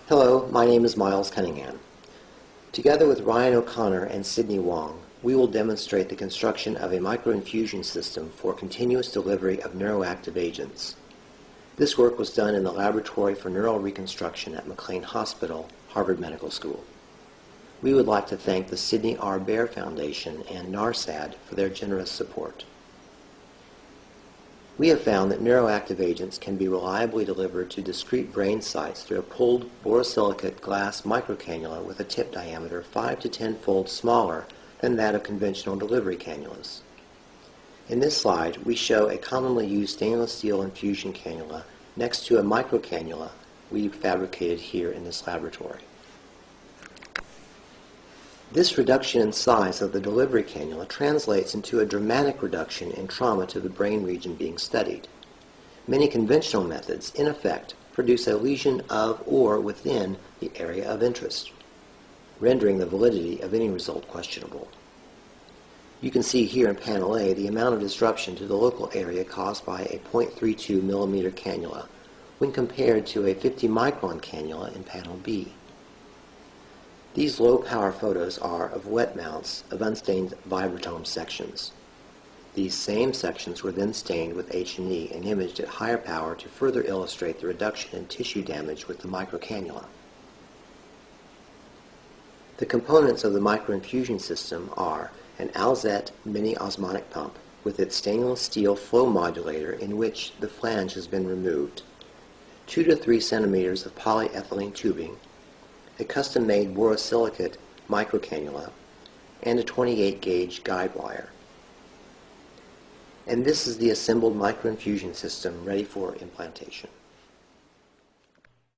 Hello, my name is Miles Cunningham. Together with Ryan O'Connor and Sydney Wong, we will demonstrate the construction of a microinfusion system for continuous delivery of neuroactive agents. This work was done in the Laboratory for Neural Reconstruction at McLean Hospital, Harvard Medical School. We would like to thank the Sidney R. Bear Foundation and NARSAD for their generous support. We have found that neuroactive agents can be reliably delivered to discrete brain sites through a pulled borosilicate glass microcannula with a tip diameter 5 to 10-fold smaller than that of conventional delivery cannulas. In this slide, we show a commonly used stainless steel infusion cannula next to a microcannula we fabricated here in this laboratory. This reduction in size of the delivery cannula translates into a dramatic reduction in trauma to the brain region being studied. Many conventional methods, in effect, produce a lesion of or within the area of interest, rendering the validity of any result questionable. You can see here in panel A the amount of disruption to the local area caused by a 0.32 millimeter cannula when compared to a 50 micron cannula in panel B. These low-power photos are of wet mounts of unstained vibratome sections. These same sections were then stained with H&E and imaged at higher power to further illustrate the reduction in tissue damage with the microcannula. The components of the microinfusion system are an Alzette mini osmotic pump with its stainless steel flow modulator in which the flange has been removed, 2 to 3 centimeters of polyethylene tubing, a custom-made borosilicate microcannula, and a 28-gauge guide wire. And this is the assembled microinfusion system ready for implantation.